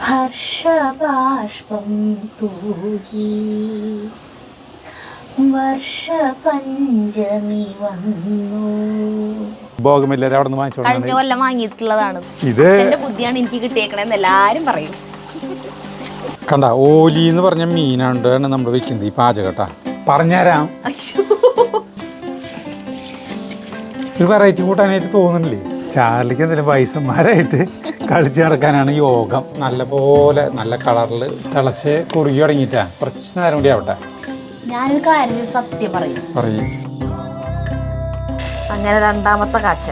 ഹർഷബാഷ്പം തൂകി വർഷപഞ്ചമി വന്നു. കഴിഞ്ഞ കൊല്ലം വാങ്ങിയിട്ടുള്ളതാണ്. ഇത് എന്റെ ബുദ്ധിയാണ് എനിക്ക് കിട്ടിയേക്കണെന്ന് എല്ലാരും പറയും. കണ്ട ഓലി എന്ന് പറഞ്ഞ മീനാണ് നമ്മൾ വെക്കുന്നത് ഈ പാചകട്ടാ. പറഞ്ഞുതരാം, ഒരു വെറൈറ്റി കൂട്ടാനായിട്ട് തോന്നുന്നില്ലേ? ചാർലിക്ക് എന്തെങ്കിലും വയസ്സന്മാരായിട്ട് കളിച്ച് നടക്കാനാണ് യോഗം. നല്ല കളറിൽ തിളച്ച് കുറുകി തുടങ്ങിയിട്ടാ. കുറച്ച് നേരം കൂടി ആവട്ടെ. ഞാനൊരു കാര്യം സത്യം പറയും. അങ്ങനെ രണ്ടാമത്തെ കാഴ്ച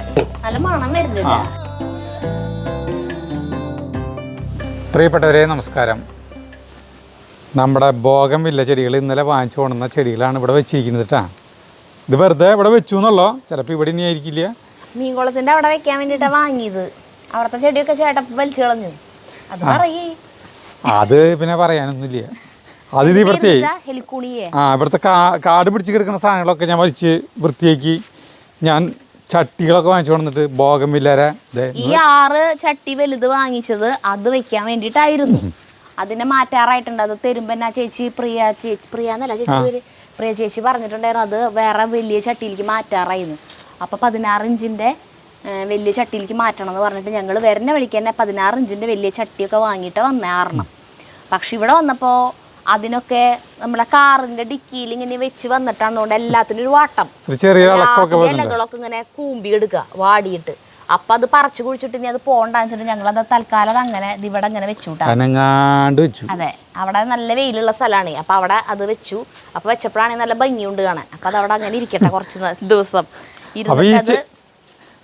നല്ല മണം വരുന്നില്ല. പ്രിയപ്പെട്ടവരെ നമസ്കാരം. നമ്മുടെ ബോഗൻവില്ല ചെടികൾ ഇന്നലെ വാങ്ങിച്ചു കൊണ്ടുവന്ന ചെടികളാണ് ഇവിടെ വെച്ചിരിക്കുന്നത് കേട്ടാ. ഇത് വെറുതെ ഇവിടെ വെച്ചു എന്നുള്ളോ, ചിലപ്പോൾ ഇവിടെ ഇനി ആയിരിക്കില്ല. മീൻകുളത്തിന്റെ അവിടെ വെക്കാൻ വേണ്ടിയിട്ടാണ് വാങ്ങിയത്. അവിടുത്തെ ചെടിയൊക്കെ ചേട്ടൻ വലിച്ചു കളഞ്ഞു. അത് പറയേ, അത് പിന്നെ പറയാനൊന്നുമില്ല. അത് ഇവിടുത്തെ ഇവിടുത്തെ കാട് പിടിച്ച് കിടക്കുന്ന സാധനങ്ങളൊക്കെ ഞാൻ വലിച്ച് വൃത്തിയാക്കി ഞാൻ ചട്ടികളൊക്കെ വാങ്ങിച്ചു കൊണ്ടിട്ട് ബോഗൻവില്ലരെ ഈ 6 ചട്ടി വലുത് വാങ്ങിച്ചത് അത് വെക്കാൻ വേണ്ടിയിട്ടായിരുന്നു. അതിനെ മാറ്റാറായിട്ടുണ്ട്. അത് തരുമ്പോ ചേച്ചി പ്രിയ ചേച്ചി പറഞ്ഞിട്ടുണ്ടായിരുന്നു അത് വേറെ വലിയ ചട്ടിയിലേക്ക് മാറ്റാറായിരുന്നു. അപ്പോൾ 16 ഇഞ്ചിൻ്റെ വലിയ ചട്ടിയിലേക്ക് മാറ്റണം എന്ന് പറഞ്ഞിട്ട് ഞങ്ങൾ വരുന്ന വഴിക്ക് തന്നെ 16 ഇഞ്ചിൻ്റെ വലിയ ചട്ടിയൊക്കെ വാങ്ങിയിട്ട് വന്നേ 6. പക്ഷെ ഇവിടെ വന്നപ്പോൾ അതിനൊക്കെ നമ്മുടെ കാറിന്റെ ഡിക്കിയിൽ ഇങ്ങനെ വെച്ച് വന്നിട്ടാണ് എല്ലാത്തിനും ഒരു വാട്ടം. ഇലകളൊക്കെ ഇങ്ങനെ കൂമ്പി എടുക്കുക വാടിയിട്ട്. അപ്പൊ അത് പറിച്ചു കുഴിച്ചിട്ട് ഇനി അത് പോണ്ടാന്ന് വെച്ചിട്ട് ഞങ്ങൾ അത് തൽക്കാലം അങ്ങനെ ഇവിടെ അങ്ങനെ വെച്ചുട്ടാ. അതെ, അവിടെ നല്ല വെയിലുള്ള സ്ഥലമാണ്. അപ്പൊ അവിടെ അത് വെച്ചു. അപ്പൊ വെച്ചപ്പോഴാണെങ്കിൽ നല്ല ഭംഗിയുണ്ട് കാണാൻ. അപ്പൊ അത് അവിടെ അങ്ങനെ ഇരിക്കട്ടെ കുറച്ച് ദിവസം ഇരുന്നിട്ട്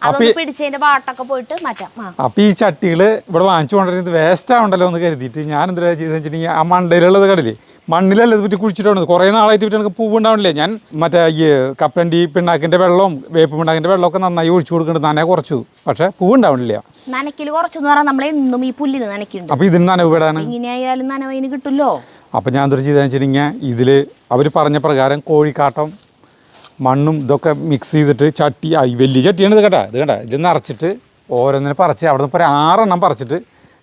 അതൊന്ന് പിടിച്ചതിന്റെ പാട്ടൊക്കെ പോയിട്ട് മാറ്റാം. അപ്പൊ ഈ ചട്ടികള് ഇവിടെ വാങ്ങിച്ചു കൊണ്ടിരുന്നത് വേസ്റ്റ് ആവണ്ടല്ലോ എന്ന് കരുതിയിട്ട് ഞാൻ എന്താ ചെയ്തെന്ന് വെച്ചിട്ടുണ്ടെങ്കിൽ ആ മണ്ടയിലുള്ളത് കടല് മണ്ണിലല്ല ഇത് പറ്റി കുഴിച്ചിട്ടുണ്ട്. കുറേ നാളായിട്ട് പറ്റി എനിക്ക് പൂവ് ഉണ്ടാവണില്ലേ. ഞാൻ മറ്റേ ഈ കപ്പലണ്ടി പിണ്ണാക്കിന്റെ വെള്ളവും വേപ്പ് പിണ്ണാക്കിന്റെ വെള്ളമൊക്കെ നന്നായി ഒഴിച്ചു കൊടുക്കുന്നുണ്ട്. നന കുറച്ചു, പക്ഷെ പൂവ് ഉണ്ടാവണില്ല. നനയ്ക്കല് കുറച്ചു എന്ന് പറഞ്ഞാൽ നമ്മളെന്നും ഈ പുല്ലിന് നനയ്ക്കുന്നുണ്ട്. അപ്പൊ ഇതിന് നനവ് വിടാണ്. ഇങ്ങനെയായാലും നനവിന് കിട്ടുമല്ലോ. അപ്പൊ ഞാൻ എന്താ ചെയ്തെന്ന് വെച്ചിട്ടുണ്ടെങ്കിൽ ഇതില് അവര് പറഞ്ഞ പ്രകാരം കോഴിക്കാട്ടം മണ്ണും ഇതൊക്കെ മിക്സ് ചെയ്തിട്ട് ചട്ടി വലിയ ചട്ടിയാണ് ഇത് കേട്ടാ. ഇത് നിറച്ചിട്ട് ഓരോന്നിനെ പറിച്ച് അവിടെ നിന്ന് 6 എണ്ണം പറിച്ചിട്ട്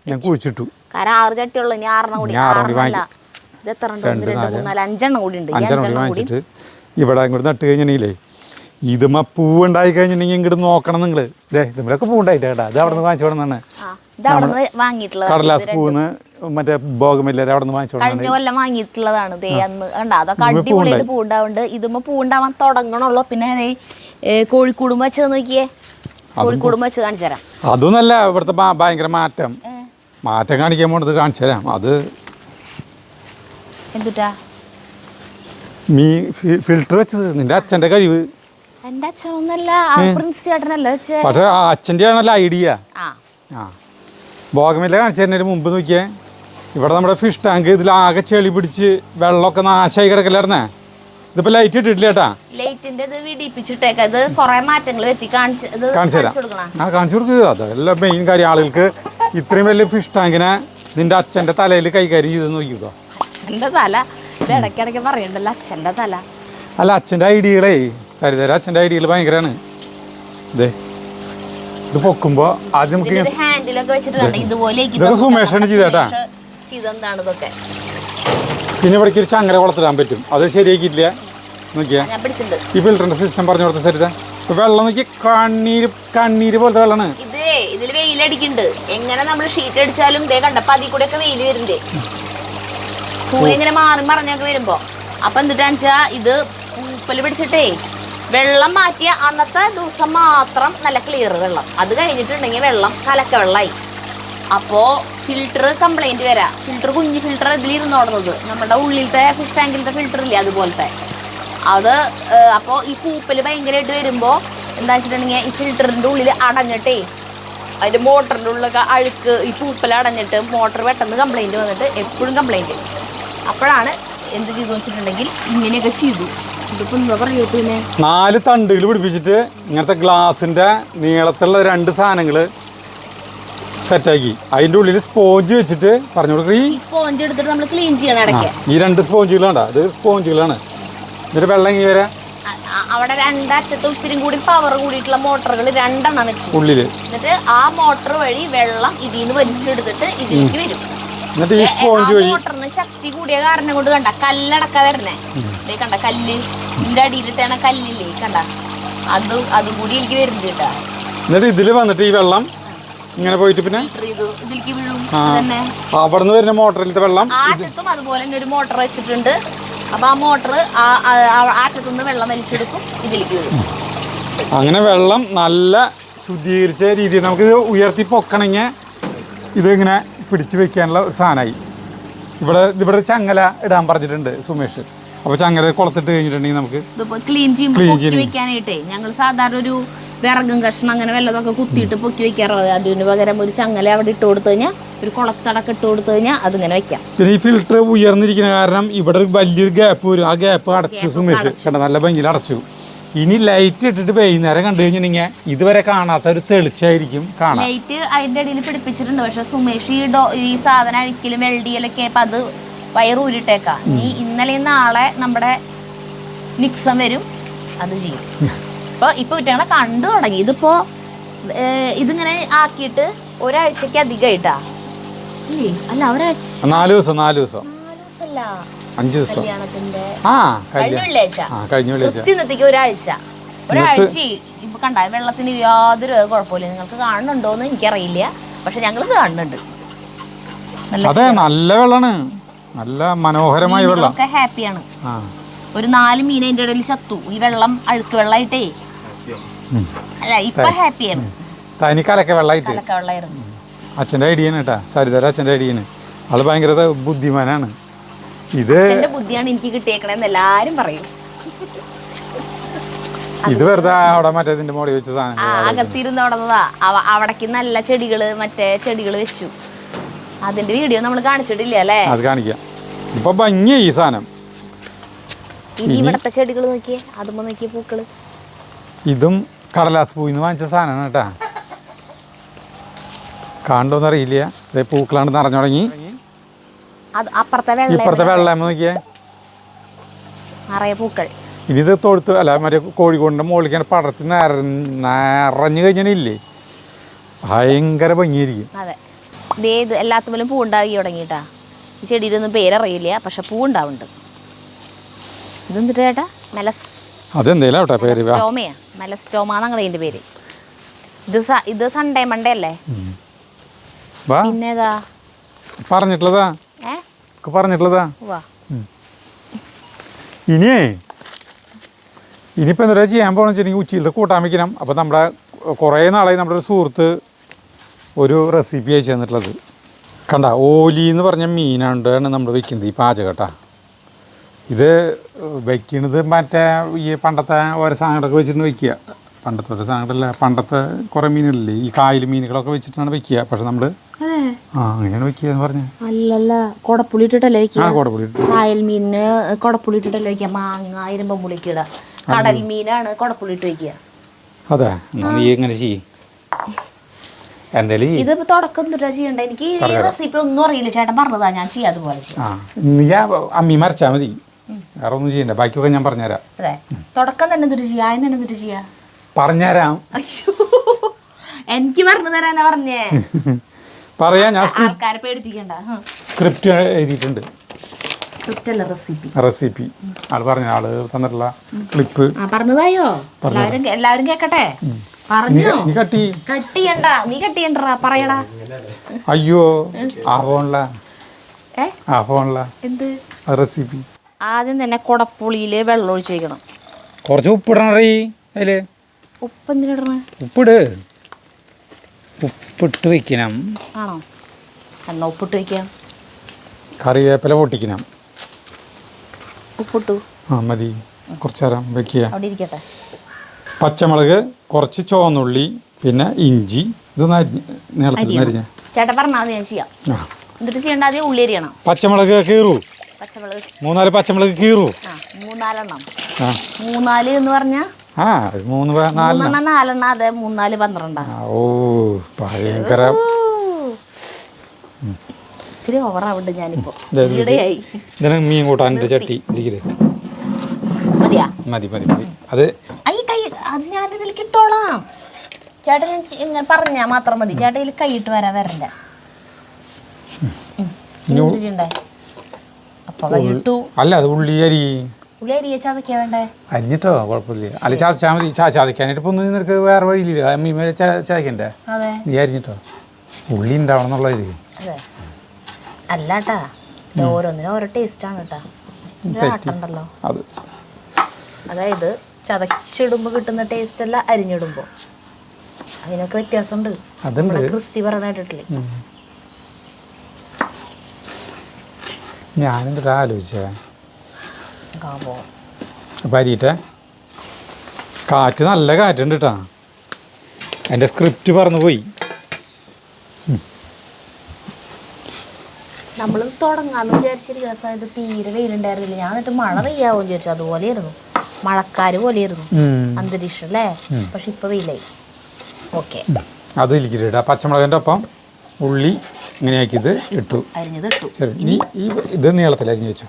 ഞാൻ കുഴിച്ചിട്ടു. 6 ചട്ടിയുള്ളൂ. ഇനി 6 എണ്ണം കൂടി 5 വാങ്ങിച്ചിട്ട് ഇവിടെ ഇങ്ങോട്ട് നട്ട് കഴിഞ്ഞിട്ടുണ്ടെങ്കിലേ ഇതുമ്മ പൂവുണ്ടായി കഴിഞ്ഞിട്ടുണ്ടെങ്കിൽ ഇങ്ങോട്ട് നോക്കണം നിങ്ങൾ. ഇതുമ്മലൊക്കെ പൂവുണ്ടായിട്ട് കേട്ടാ. ഇത് അവിടെ നിന്ന് വാങ്ങിച്ചു കൊടുന്നാണ്. കടലാസ് പൂന്ന് മറ്റേ ബോഗൻവില്ലരെ അവിടെ നിന്ന് വാങ്ങിച്ചു വാങ്ങിയിട്ടുള്ളതാണ്. അതൊക്കെ അടിപൊളിയായിട്ട് പൂവുണ്ടാവുന്നുണ്ട്. ഇതുമ്മ പൂവുണ്ടാവാൻ തുടങ്ങണുള്ളൂ. പിന്നെ കോഴിക്കൂടും വെച്ച് നോക്കിയേ, കോഴിക്കൂടും വെച്ച് കാണിച്ചു തരാം. അതൊന്നല്ല ഇവിടുത്തെ ഭയങ്കര മാറ്റം കാണിക്കാൻ പോണത് കാണിച്ചു തരാം. അത് എന്തുട്ടാ ഫിൽറ്റർ വെച്ചത് നിന്റെ അച്ഛന്റെ കഴിവ്. എന്റെ അച്ഛനൊന്നല്ല, പ്രിൻസ് ചേട്ടനല്ല. പക്ഷെ അച്ഛൻ്റെ ആണല്ലോ ഐഡിയ. ബോഗൻവില്ല കാണിച്ചു തരുന്നതിന് മുമ്പ് നോക്കിയേ, ഇവിടെ നമ്മുടെ ഫിഷ് ടാങ്ക് ഇതിലാകെ ചെളി പിടിച്ച് വെള്ളമൊക്കെ നാശമായി കിടക്കലായിരുന്നേ. ഇതിപ്പോ ലൈറ്റ് ഇട്ടിട്ടില്ല കേട്ടാ. കാണിച്ചു തരാം. കാണിച്ചു കൊടുക്കുക. അതെല്ലാം മെയിൻ കാര്യം. ആളുകൾക്ക് ഇത്രയും വലിയ ഫിഷ് ടാങ്കിനെ നിന്റെ അച്ഛന്റെ തലയിൽ കൈകാര്യം ചെയ്ത് നോക്കിക്കോ. അച്ഛന്റെ തല ഇടയ്ക്കിടയ്ക്ക് പറയണ്ടല്ലോ, അച്ഛന്റെ തല. അല്ല, അച്ഛൻ്റെ ഐഡിയകളേ സരിതര അച്ഛൻ്റെ ഐഡിയകൾ ഭയങ്കരമാണ്. ഇത് പൊക്കുമ്പോ ആദ്യം നമുക്ക് ഇതൊക്കെ സുമേഷാണ് ചെയ്തേട്ടാ. പിന്നെ ഇവിടേക്ക് ഒരു ചങ്ങല കുളത്തിടാൻ പറ്റും. അത് ശരിയാക്കിയിട്ടില്ല. നോക്കിയാ ഈ ഫിൽറ്ററിന്റെ സിസ്റ്റം പറഞ്ഞു കൊടുത്ത സരിത. വെള്ളം നോക്കി കണ്ണീര് പോലത്തെ വെള്ളമാണ്. ഇതിൽ വെയിലടിക്കുന്നുണ്ട്. എങ്ങനെ നമ്മൾ ഷീറ്റ് അടിച്ചാലും കണ്ടപ്പോ അതിൽ കൂടെ ഒക്കെ വെയിൽ വരുന്നുണ്ട്. സൂര്യ ഇങ്ങനെ മാറി മറിഞ്ഞൊക്കെ വരുമ്പോ അപ്പൊ എന്തിട്ടാന്ന് വെച്ചാ ഇത് പൂപ്പല് പിടിച്ചിട്ടേ വെള്ളം മാറ്റിയ അന്നത്തെ ദിവസം മാത്രം നല്ല ക്ലിയർ വെള്ളം. അത് കഴിഞ്ഞിട്ടുണ്ടെങ്കിൽ വെള്ളം കലക്ക വെള്ളമായി. അപ്പോൾ ഫിൽറ്റർ കംപ്ലൈൻറ്റ് വരാം. കുഞ്ഞു ഫിൽറ്റർ ഇതിലിരുന്നോടുന്നത് നമ്മുടെ ഉള്ളിലത്തെ ഫിഷ് ടാങ്കിലത്തെ ഫിൽറ്റർ ഇല്ലേ അതുപോലത്തെ അത്. അപ്പോൾ ഈ പൂപ്പല് ഭയങ്കരമായിട്ട് വരുമ്പോൾ എന്താ വെച്ചിട്ടുണ്ടെങ്കിൽ ഈ ഫിൽറ്ററിൻ്റെ ഉള്ളിൽ അടഞ്ഞിട്ടേ അതിൻ്റെ മോട്ടറിൻ്റെ ഉള്ളിലൊക്കെ അഴുക്ക് ഈ പൂപ്പൽ അടഞ്ഞിട്ട് മോട്ടർ പെട്ടെന്ന് കംപ്ലൈൻറ്റ് വന്നിട്ട് എപ്പോഴും കംപ്ലൈൻറ്റ്. അപ്പോഴാണ് എന്ത് ചെയ്തു വെച്ചിട്ടുണ്ടെങ്കിൽ ഇങ്ങനെയൊക്കെ ചെയ്തു. 4 തണ്ടുകൾ പിടിപ്പിച്ചിട്ട് ഇങ്ങനത്തെ ഗ്ലാസിന്റെ നീളത്തിലുള്ള 2 സാധനങ്ങൾ സെറ്റാക്കി അതിന്റെ ഉള്ളിൽ സ്പോഞ്ച് വെച്ചിട്ട് പറഞ്ഞു കൊടുക്കുക. ഈ സ്പോഞ്ച് എടുത്തിട്ട് നമ്മൾ ക്ലീൻ ചെയ്യണം ഇടയ്ക്ക്. ഈ 2 സ്പോഞ്ചുകളാണ്. ഇത് സ്പോഞ്ചുകളാണ്. ഇതിന്റെ വെള്ളം ഇങ്ങനെ വരാം. അവിടെ 2 അറ്റത്ത് ഒത്തിരി കൂടി പവർ കൂടിയിട്ടുള്ള മോട്ടറുകൾ 2 എണ്ണം വെച്ചു ഉള്ളില്. എന്നിട്ട് ആ മോട്ടർ വഴി വെള്ളം ഇതിൽ നിന്ന് വലിച്ചെടുത്തിട്ട് ഇതിലേക്ക് വരും. എന്നിട്ട് ഈ സ്പോഞ്ച് വഴി മോട്ടറിന് ശക്തി കൂടിയ കാരണം കൊണ്ട് കണ്ട കല്ലടക്ക വരണേ. കണ്ട കല്ല് ഇതിന്റെ അടിയിലിട്ടാണ് കല്ലില്ലേ കണ്ട, അതും കൂടി എനിക്ക് വരുന്നുണ്ട് കേട്ടാ. എന്നിട്ട് ഇതില് വന്നിട്ട് ഈ വെള്ളം ഇങ്ങനെ പോയിട്ട് പിന്നെ ഇതിലേക്ക് വീഴും. അവിടെ നിന്ന് വരുന്ന മോട്ടറിലത്തെ വെള്ളം ആറ്റത്തും അതുപോലെ തന്നെ ഒരു മോട്ടർ വെച്ചിട്ടുണ്ട്. അപ്പൊ ആ മോട്ടർ ആറ്റത്തുനിന്ന് വെള്ളം വലിച്ചെടുക്കും, ഇതിലേക്ക് വീഴും. അങ്ങനെ വെള്ളം നല്ല ശുദ്ധീകരിച്ച രീതിയിൽ നമുക്ക് ഉയർത്തി പൊക്കണമെങ്കിൽ ഇതിങ്ങനെ പിടിച്ചു വെക്കാനുള്ള ഒരു സാധനമായി. ഇവിടെ ചങ്ങല ഇടാൻ പറഞ്ഞിട്ടുണ്ട് സുമേഷ്. അപ്പോൾ ചങ്ങല കുളത്തിട്ട് കഴിഞ്ഞിട്ടുണ്ടെങ്കിൽ നമുക്ക് ക്ലീൻ ചെയ്യുമ്പോൾ വെക്കാനായിട്ടേ ഞങ്ങൾ സാധാരണ ഒരു വിറകും കഷ്ണം അങ്ങനെ വല്ലതൊക്കെ കുത്തിയിട്ട് പൊക്കി വെക്കാറുള്ളത്. അതിന് പകരം ഒരു ചങ്ങല അവിടെ ഇട്ട് കൊടുത്തു കഴിഞ്ഞാൽ, ഒരു കുളത്തടക്കം ഇട്ട് കൊടുത്തു കഴിഞ്ഞാൽ അതിങ്ങനെ വെക്കാം. പിന്നെ ഈ ഫിൽറ്റർ ഉയർന്നിരിക്കുന്ന കാരണം ഇവിടെ ഒരു വലിയൊരു ഗ്യാപ്പ് വരും. ആ ഗ്യാപ്പ് അടച്ചു സുമേഷ് കണ്ട, നല്ല ഭംഗിയിൽ അടച്ചു. ഇനി ലൈറ്റ് ഇട്ടിട്ട് വൈകുന്നേരം കണ്ടു കഴിഞ്ഞിട്ടുണ്ടെങ്കിൽ ഇതുവരെ കാണാത്ത ഒരു തെളിച്ചായിരിക്കും കാണാം. ലൈറ്റ് അതിന്റെ അടിയിൽ പിടിപ്പിച്ചിട്ടുണ്ട്. പക്ഷെ സുമേഷ് ഈ സാധനം അഴിക്കലും വെൽഡിയലൊക്കെ അപ്പൊ അത് വയറൂരിട്ടേക്കാം. ഇനി ഇന്നലെ നാളെ നമ്മുടെ നിക്സം വരും, അത് ചെയ്യും. ഇപ്പൊ ഇട്ടങ്ങനെ കണ്ടു തുടങ്ങി. ഇതിങ്ങനെ ആക്കിയിട്ട് ഒരാഴ്ചക്ക് അധികമായിട്ടാ. അല്ല ഒരാഴ്ച 4 ദിവസം 5 ദിവസം കല്യാണത്തിന്റെ കഴിഞ്ഞ വെള്ളിയാഴ്ച ഇന്നത്തേക്ക് ഒരാഴ്ച ഇപ്പൊ കണ്ട വെള്ളത്തിന് യാതൊരു കുഴപ്പമില്ല. നിങ്ങൾക്ക് കാണുന്നുണ്ടോന്ന് എനിക്കറിയില്ല, പക്ഷെ ഞങ്ങളിത് കാണുന്നുണ്ട്. അതെ, നല്ല വെള്ളമാണ്, നല്ല മനോഹരമായ വെള്ളം. ഹാപ്പിയാണ്. ഒരു 4 മീൻ അതിന്റെ ഇടയിൽ ചത്തു. ഈ വെള്ളം അഴുക്ക് വെള്ളമായിട്ടേ അല്ല ഇപ്പൊ ഹാപ്പിയാണ്. തനി കലക്ക വെള്ളമായിട്ട്. അച്ഛൻ്റെ ഐഡിയാണ് കേട്ടാ, സരിതര അച്ഛൻ്റെ ഐഡിയാണ്. ആള് ഭയങ്കര ബുദ്ധിമാനാണ്. ഇത് ബുദ്ധിയാണ് എനിക്ക് കിട്ടിയേക്കണെന്ന് എല്ലാരും പറയും. ഇത് വെറുതെ അവിടെ മറ്റേതിന്റെ മോടി വെച്ച സാധനം അകത്തിരുന്ന് തുടങ്ങുന്നതാ. അവിടേക്ക് നല്ല മറ്റേ ചെടികൾ വെച്ചു. അതിന്റെ വീഡിയോ നമ്മൾ കാണിച്ചിട്ടില്ല അല്ലേ? അത് കാണിക്കാം. ഇപ്പൊ ഭംഗിയായി ഈ സാധനം. ഇനി ഇവിടത്തെ ചെടികൾ നോക്കിയേ, അതുമ്പോ നോക്കിയേ പൂക്കള്. ഇതും കടലാസ് പൂയിന്ന് വാങ്ങിച്ച സാധനമാണ് കേട്ടാ. കാണണ്ടോന്ന് അറിയില്ല. പൂക്കളാണ് നിറഞ്ഞു തുടങ്ങി. ഇപ്പുറത്തെ വെള്ളം നോക്കിയേ, നിറയെ പൂക്കൾ. ഇനി ഇത് തൊഴുത്ത് അല്ല മറ്റേ കോഴിക്കോടിന്റെ മുകളിലേക്ക് പടർത്തി നിറഞ്ഞു കഴിഞ്ഞാലില്ലേ ഭയങ്കര ഭംഗിയായിരിക്കും. അതെ, എല്ലാത്തുമ്പോഴും പൂ ഉണ്ടാക്കി തുടങ്ങിട്ടാ. ഈ ചെടിയിലൊന്നും പേരറിയില്ല, പക്ഷെ പൂ ഉണ്ടാവുന്നുണ്ട്. ഇതെന്തിട്ട് ചേട്ടാ? അതെന്തേലും പേര് മെലസ്റ്റോമാന്നാണ് ഇതിന്റെ പേര്. ഇത് സൺഡേ മൺഡേ അല്ലേ? പിന്നേതാ പറഞ്ഞിട്ടുള്ളതാ ഇനിയിപ്പോ എന്താ ചെയ്യാൻ പോകണം വെച്ചിട്ടുണ്ടെങ്കിൽ ഉച്ചയിലത്തെ കൂട്ടാൻ വയ്ക്കണം. അപ്പോൾ നമ്മുടെ കുറേ നാളായി നമ്മുടെ ഒരു സുഹൃത്ത് ഒരു റെസിപ്പി അയച്ചു തന്നിട്ടുള്ളത്. കണ്ട, ഓലി എന്ന് പറഞ്ഞ മീനാണ് നമ്മൾ വെക്കുന്നത് ഈ പാചകം കേട്ടാ. ഇത് വെക്കുന്നത് മറ്റേ ഈ പണ്ടത്തെ ഓരോ സാധനങ്ങളൊക്കെ വെച്ചിട്ട് വെക്കുക. പണ്ടത്തെ ഓരോ സാധനങ്ങളല്ല, പണ്ടത്തെ കുറേ മീനുകളില്ലേ, ഈ കായൽ മീനുകളൊക്കെ വെച്ചിട്ടാണ് വെക്കുക. പക്ഷെ നമ്മള് അങ്ങനെയാണ് വെക്കുക എന്ന് പറഞ്ഞു. അല്ലല്ല, കൊടപ്പുളി ഇട്ടിട്ടല്ലേ വെക്കുക? കായൽ മീനിന് കൊടപ്പുളി ഇട്ടിട്ടല്ലേ വെക്കുക? മാങ്ങ ഇരുമ്പം പുളിക്കിട. കടൽ മീനാണ് കൊടപ്പുളി ഇട്ട് വെക്കുക. അതെ, നീ എങ്ങനെ ചെയ്യും? എന്തായാലും ഇത് തുടക്കം തൊട്ടാ ചെയ്യണ്ട. എനിക്ക് ഈ റെസിപ്പി ഒന്നും അറിയില്ല, ചേട്ടൻ പറഞ്ഞതാ, ഞാൻ ചെയ്യാം അതുപോലെ. നീ അമ്മി മരച്ചാൽ മതി, വേറെ ഒന്നും ചെയ്യണ്ട. ബാക്കിയൊക്കെ ഞാൻ പറഞ്ഞുതരാം. അതെ, തുടക്കം തന്നെ എന്തിട്ട് ചെയ്യാ, ആദ്യം തന്നെ എന്തിട്ട് ചെയ്യാ പറഞ്ഞുതരാം. എനിക്ക് പറഞ്ഞു തരാനാ പറഞ്ഞേ. പറയാ, ഞാൻ ആൾക്കാരെ പേടിപ്പിക്കണ്ട. സ്ക്രിപ്റ്റ് എഴുതിയിട്ടുണ്ട്. റെസിപ്പി ആള് പറഞ്ഞ ആള് തന്നിട്ടുള്ള ക്ലിപ്പ് പറഞ്ഞതായോ? എല്ലാവരും കേക്കട്ടെ. പറഞ്ഞോ? നീ കട്ട് ചെയ്യണ്ട, നീ കട്ട് ചെയ്യണ്ടാ, പറയടാ. അയ്യോ, ആ ഫോണില എന്ത് റെസിപ്പി? ആദ്യം തന്നെ കുടപ്പുളിയില് വെള്ളം ഒഴിച്ച് വെക്കണം. കുറച്ച് ഉപ്പിടണേ അതില്. ഉപ്പ് എന്തിനിടണ? ഉപ്പിട്ട് വെക്കണം. ആണോ? എന്നാ ഉപ്പിട്ട് വെക്കാം. കറിവേപ്പില പൊട്ടിക്കണം. ഉപ്പിട്ടു. മതി, കുറച്ച് നേരം വെക്കുക. അവിടെ ഇരിക്കട്ടെ. പച്ചമുളക്, കുറച്ച് ചുവന്നുള്ളി, പിന്നെ ഇഞ്ചി, ഇതൊന്ന് നീളത്തിൽ അരിഞ്ഞ. ചേട്ടൻ പറഞ്ഞാൽ ഞാൻ ചെയ്യാം. എന്നിട്ട് ചെയ്യേണ്ട, ആദ്യം ഉള്ളി അരിയണം. പച്ചമുളക് കീറു. 3-4 പച്ചമുളക് കീറു. 3-4 3-4 എന്ന് പറഞ്ഞാ 4 അതെ, 3-4 12. ഓ, ഭയങ്കര ഇത്തിരി ഓവറാവുണ്ട് ഞാനിപ്പോ. മീൻ കൂട്ടാൻ്റെ ചട്ടി മതി. അത് ഞാനിതിൽ കിട്ടോളാം. ചേട്ടൻ ഇങ്ങനെ പറഞ്ഞാ മാത്രം മതി. ചേട്ടൻ കൈയിട്ട് വരണ്ട. അപ്പൊ കൈയിട്ടു. അല്ല അത് ഉള്ളി അരി ഉള്ളി അരിയെ ചതയ്ക്കാ വേണ്ടേ? അരിഞ്ഞിട്ടോ കുഴപ്പമില്ല. അല്ല ചതച്ചാൽ മതി. ചതയ്ക്കാനായിട്ട് ഇപ്പൊ ഒന്നും നിനക്ക് വേറെ വഴിയില്ല. മീമ ചതയ്ക്കണ്ടേ? നീ അരിഞ്ഞിട്ടോ. ഉള്ളി ഉണ്ടാവണം എന്നുള്ളത്. അതെ അല്ലാട്ടാ, ഓരോന്നിനും ഓരോ ടേസ്റ്റ് ആണ് കേട്ടാ. ആട്ടുണ്ടല്ലോ അത്, അതായത് ചതച്ചിടുമ്പോ കിട്ടുന്ന ടേസ്റ്റ് അല്ല അരിഞ്ഞിടുമ്പോ, അതിനൊക്കെ വ്യത്യാസമുണ്ട്. അതുണ്ട്. ക്രിസ്റ്റി പറഞ്ഞിട്ടില്ലേ? ഞാനെന്താ ആലോചിച്ചേ, അപ്പം അരിയിട്ടെ. കാറ്റ് നല്ല കാറ്റുണ്ട് കേട്ടാ. എൻ്റെ സ്ക്രിപ്റ്റ് പറന്നു പോയി. നമ്മൾ തുടങ്ങാന്ന് വിചാരിച്ചിരിക്കുന്ന സമയത്ത് തീരെ വെയിലുണ്ടായിരുന്നില്ല. ഞാൻ എന്നിട്ട് മഴ പെയ്യാവോ വിചാരിച്ചു. അതുപോലെയായിരുന്നു, മഴക്കാര് പോലെയായിരുന്നു അന്തരീക്ഷം അല്ലേ. പക്ഷെ ഇപ്പൊ വെയിലായി. ഓക്കെ, അത് ഇരിക്കട്ടെ. പച്ചമുളകിൻ്റെ ഒപ്പം ഉള്ളി ഇങ്ങനെയാക്കിയത് ഇട്ടു, അരിഞ്ഞത് ഇട്ടു. ശരി, ഇനി ഇത് നീളത്തിൽ അരിഞ്ഞ് വെച്ചു.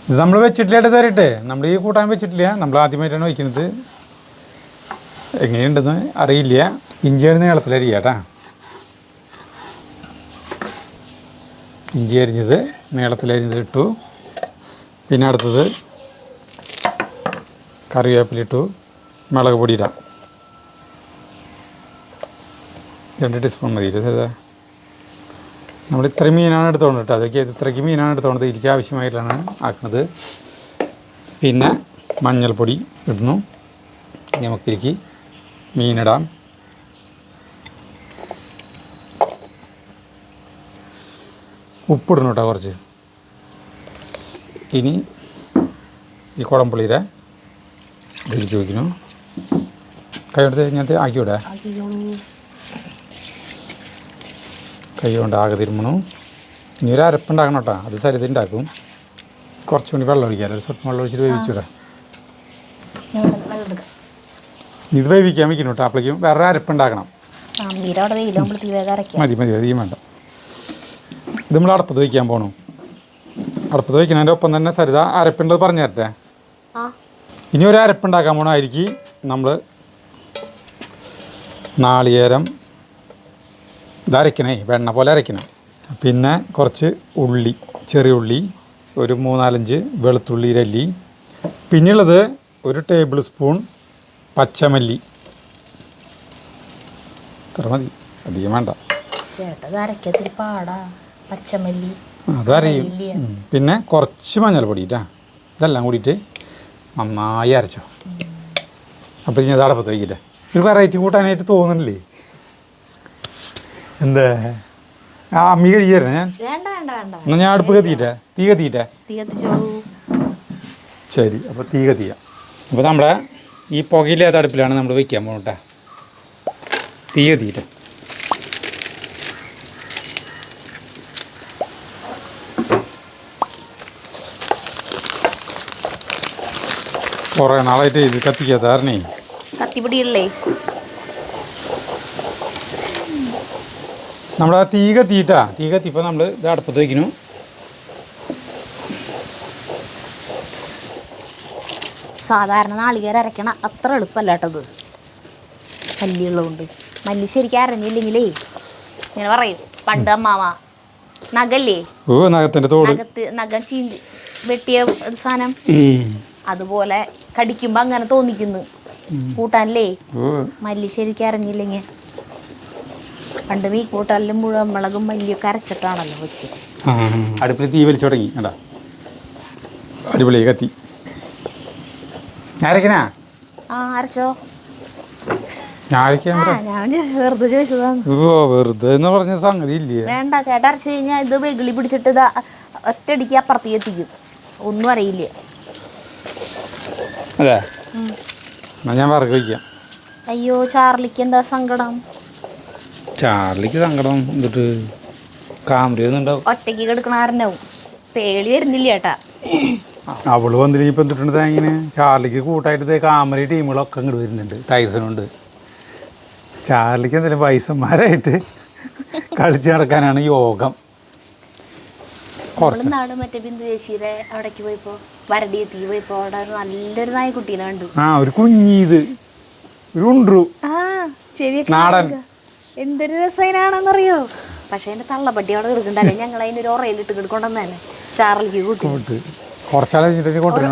ഇത് നമ്മൾ വെച്ചിട്ടില്ല തരട്ടെ. നമ്മൾ ഈ കൂട്ടാൻ വെച്ചിട്ടില്ല. നമ്മൾ ആദ്യമായിട്ടാണ് വയ്ക്കുന്നത്. എങ്ങനെയുണ്ടെന്ന് അറിയില്ല. ഇഞ്ചിയാണ് നീളത്തിൽ അരിയാട്ടാ. ഇഞ്ചി അരിഞ്ഞത് നീളത്തിൽ അരിഞ്ഞത് ഇട്ടു. പിന്നെ അടുത്തത് കറിവേപ്പിലിട്ടു. മുളക് പൊടി ഇടാം. 2 ടീസ്പൂൺ മതി. നമ്മൾ ഇത്രയും മീനാണ് എടുത്തോണ്ട് കേട്ടോ. അതൊക്കെ ഇത്രയ്ക്ക് മീനാണ് എടുത്തോണ്ടത്. എനിക്ക് ആവശ്യമായിട്ടാണ് ആക്കുന്നത്. പിന്നെ മഞ്ഞൾപ്പൊടി ഇടുന്നു. നമുക്കിലേക്ക് മീനിടാം. ഉപ്പിടണം കേട്ടോ കുറച്ച്. ഇനി ഈ കുടംപുളിയുടെ ഇതിലേക്ക് വയ്ക്കുന്നു. കൈ കൊണ്ട് ഇങ്ങനത്തെ ആക്കിവിടാ. കൈ കൊണ്ട് ആകെ തിരുമ്മണു. ഇനി ഒരു അരപ്പുണ്ടാക്കണം കേട്ടോ. അത് സരിത ഉണ്ടാക്കും. കുറച്ചുകൂടി വെള്ളം ഒഴിക്കാം. ഒരു സ്വല്പം വെള്ളം ഒഴിച്ചിട്ട് വേവിച്ചൂടാ. ഇത് വേവിക്കാൻ വയ്ക്കുന്നു കേട്ടോ. അപ്പോഴേക്കും വേറെ അരപ്പുണ്ടാക്കണം. മതി മതി, അധികം വേണ്ട. ഇത് നമ്മൾ അടപ്പത്ത് വയ്ക്കാൻ പോകണം. അടപ്പത്ത് വയ്ക്കുന്നതിൻ്റെ ഒപ്പം തന്നെ സരിത അരപ്പുണ്ടത് പറഞ്ഞു തരട്ടെ. ഇനി ഒരു അരപ്പുണ്ടാക്കാൻ പോകണമായിരിക്കും. നമ്മൾ നാളികേരം ഇതരയ്ക്കണേ, വെണ്ണ പോലെ അരയ്ക്കണം. പിന്നെ കുറച്ച് ഉള്ളി, ചെറിയ ഉള്ളി, ഒരു 3-4 വെളുത്തുള്ളി രല്ലി. പിന്നെയുള്ളത് 1 ടേബിൾ സ്പൂൺ പച്ചമല്ലി. ഇത്ര മതി, അധികം വേണ്ട. പച്ചമല്ലി അതറിയും. പിന്നെ കുറച്ച് മഞ്ഞൾപ്പൊടി ഇട്ടാ. ഇതെല്ലാം കൂടിയിട്ട് നന്നായി അരച്ചോ. അപ്പോൾ ഇനി അത് അടപ്പത്ത് വയ്ക്കില്ലേ. ഒരു വെറൈറ്റി കൂട്ടാനായിട്ട് തോന്നുന്നില്ലേ? എന്താ അമ്മി കഴിയായിരുന്നു ഞാൻ. എന്നാൽ ഞാൻ അടുപ്പ് കത്തിയിട്ടേ, തീ കത്തിയിട്ടേ. ശരി, അപ്പോൾ തീ കത്തിയാം. അപ്പോൾ നമ്മുടെ ഈ പുകയില്ലാത്ത അടുപ്പിലാണ് നമ്മൾ വയ്ക്കാൻ പോകട്ടെ. തീ കത്തിയിട്ടേ. കുറേ നാളായിട്ട് ഇത് കത്തിക്കാത്ത കാരണേ കത്തിപ്പിടിയല്ലേ. നമ്മൾ ആ തീ കത്തിയിട്ടാ. തീ കത്തിയപ്പോൾ നമ്മൾ ഇത് അടുപ്പത്ത് വയ്ക്കുന്നു. സാധാരണ നാളികേരം അരയ്ക്കണ അത്ര എളുപ്പമല്ല കേട്ടത്, മല്ലിയുള്ളതുകൊണ്ട്. മല്ലി ശരിക്കും അരഞ്ഞില്ലെങ്കിലേ ഇങ്ങനെ പറയും പണ്ട് അമ്മാവ, നഖല്ലേ, നഖത്തിൻ്റെ തോട്, നഖം ചീന്തി വെട്ടിയ സാധനം അതുപോലെ കടിക്കുമ്പോൾ അങ്ങനെ തോന്നിക്കുന്നു കൂട്ടാനല്ലേ. മല്ലി ശരിക്കും അരഞ്ഞില്ലെങ്കിൽ പണ്ട് മീ കൂട്ടാനിലും മുഴുവൻ മുളകും മല്ലിയൊക്കെ അരച്ചിട്ടാണല്ലോ വെച്ച്. അടുപ്പിൽ തീ വലിച്ചു തുടങ്ങി കേട്ടാ. അടിപൊളി കത്തി. അരക്കനാ? അരച്ചോ. ഞാൻ വെറുതെ ചോദിച്ചതാണ്. വെറുതെ എന്ന് പറഞ്ഞ സംഗതി ഇല്ലേ. വേണ്ട ചേട്ടാ, അരച്ച് കഴിഞ്ഞാൽ ഇത് വെകിളി പിടിച്ചിട്ട് ഇത് ഒറ്റയടിക്ക് അപ്പുറത്തേക്ക് എത്തിക്കും. ഒന്നും അറിയില്ല. അതെ, ഞാൻ വിറക് വയ്ക്കാം. അയ്യോ, ചാർലിക്ക് എന്താ സങ്കടം? ചാർലിക്ക് സങ്കടം എന്നിട്ട് കാമറിയൊന്നുണ്ടാവും. ഒറ്റയ്ക്ക് കിടക്കണാരനാവും. പേളി വരുന്നില്ല ചേട്ടാ. അവള് വന്നില്ലെങ്കിൽ ഇപ്പം എന്തിട്ടുണ്ട് ഇങ്ങനെ. ചാർലിക്ക് കൂട്ടായിട്ട് കാമറി ടീമുകളൊക്കെ ഇങ്ങോട്ട് വരുന്നുണ്ട്. ടൈസണുണ്ട്. ചാർലിക്ക് എന്തെങ്കിലും വയസ്സന്മാരായിട്ട് കളിച്ച് നടക്കാനാണ് യോഗം. മറ്റേ ബിന്ദു ചേച്ചിയുടെ അവിടേക്ക് പോയപ്പോ, വരടി എത്തിക്ക് പോയപ്പോ അവിടെ നല്ലൊരു നായ്ക്കുട്ടീനെ കണ്ടു. ഒരു കുഞ്ഞീത്, ഒരു ഉണ്ടു നാടൻ. എന്തൊരു രസനാണെന്നറിയോ. പക്ഷെ എന്റെ തള്ളപ്പട്ടി അവിടെ കിടക്കണ്ടല്ലേ, ഞങ്ങൾ അതിനൊരു ഉറയിലിട്ട് കിടക്കൊണ്ടെന്നെ ചാറലിക്ക് കൂട്ടി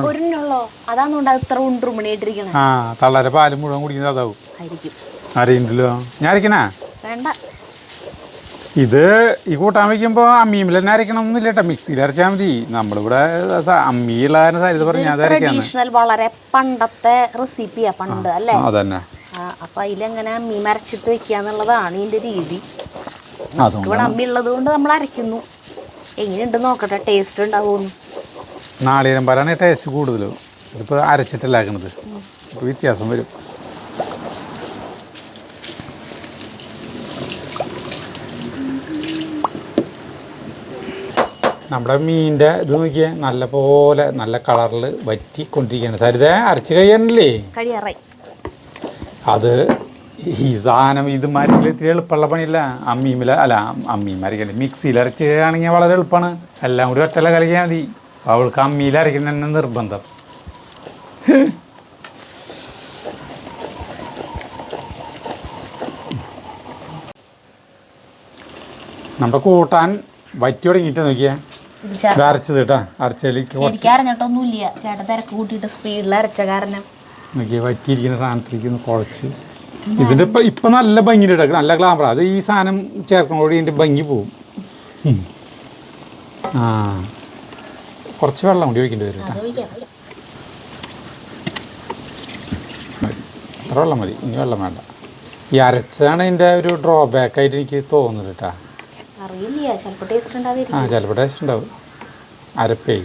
ഒരെണ്ണുള്ളോ. അതാന്നുകൊണ്ട് ഇത്ര ഉണ്ടുമണിയായിട്ടിരിക്കണേ. ആ തള്ളരെ പാലും മുഴുവൻ കുടിക്കുന്നത് അതാവും ആയിരിക്കും. അറിയണ്ടല്ലോ ഞാൻ അരക്കണേ. വേണ്ട, ഇത് ഈ കൂട്ടാൻ വയ്ക്കുമ്പോൾ അമ്മിയിൽ തന്നെ അരക്കണം എന്നില്ല കേട്ടോ, മിക്സിയിൽ അരച്ചാൽ മതി. നമ്മളിവിടെ അമ്മിയുള്ള സാരിത് പറഞ്ഞു അത് ട്രഡീഷണൽ വളരെ പണ്ടത്തെ റെസിപ്പിയാ പണ്ട് അല്ലേ. അതന്നെ. അപ്പൊ അതിലെങ്ങനെ അമ്മി മരച്ചിട്ട് വെക്കാന്നുള്ളതാണ് ഇതിന്റെ രീതി. ഇവിടെ അമ്മി ഉള്ളത് കൊണ്ട് നമ്മൾ അരയ്ക്കുന്നു. എങ്ങനെയുണ്ട് നോക്കട്ടെ, ടേസ്റ്റ് ഉണ്ടാവുമെന്ന്. നാളികേരം പാലാണ് ടേസ്റ്റ് കൂടുതലും. ഇതിപ്പോൾ അരച്ചിട്ടല്ല ആക്കണത്, ഇപ്പോൾ വ്യത്യാസം വരും. നമ്മുടെ മീനിൻ്റെ ഇത് നോക്കിയേ, നല്ല പോലെ നല്ല കളറിൽ വറ്റിക്കൊണ്ടിരിക്കുകയാണ്. സരിത അരച്ച് കഴിയാനല്ലേ കഴിയാറായി. അത് ഈ സാധനം ഇത് മരത്തിൽ ഇത്തിരി എളുപ്പമുള്ള പണിയില്ല. അമ്മിമരക്കല്ലേ മിക്സിയിൽ അരച്ച് കഴിയുകയാണെങ്കിൽ വളരെ എളുപ്പമാണ്. എല്ലാം കൂടി ഒറ്റല കളിക്കാൻ മതി. അവൾക്ക് അമ്മിയിൽ അരയ്ക്കുന്ന തന്നെ നിർബന്ധം. നമ്മുടെ കൂട്ടാൻ വറ്റി തുടങ്ങിയിട്ട് നോക്കിയാ അരച്ചത് കേട്ടാ. അരച്ചതിലേക്ക് അരഞ്ഞിട്ടൊന്നുമില്ല ചേട്ടൻ തിരക്ക് കൂട്ടിയിട്ട് സ്പീഡിൽ അരച്ച കാരണം നോക്കിയാ വറ്റിയിരിക്കുന്ന സാധനത്തിലേക്ക് ഒന്ന് കുഴച്ച്. ഇതിൻ്റെ ഇപ്പം നല്ല ഭംഗിയുടെ ഇടക്ക് നല്ല ഗ്ലാമറ. അത് ഈ സാധനം ചേർക്കുന്നതോടെ ഇതിൻ്റെ ഭംഗി പോവും. ആ കുറച്ച് വെള്ളം കൂടി ഒഴിക്കേണ്ടി വരും കേട്ടോ. അത്ര വെള്ളം മതി, ഇനി വെള്ളം വേണ്ട. ഈ അരച്ചാണ് ഇതിൻ്റെ ഒരു ഡ്രോബാക്കായിട്ട് എനിക്ക് തോന്നുന്നത് കേട്ടോ. ചിലപ്പോൾ ടേസ്റ്റ് ഉണ്ടാവും. അരപ്പേ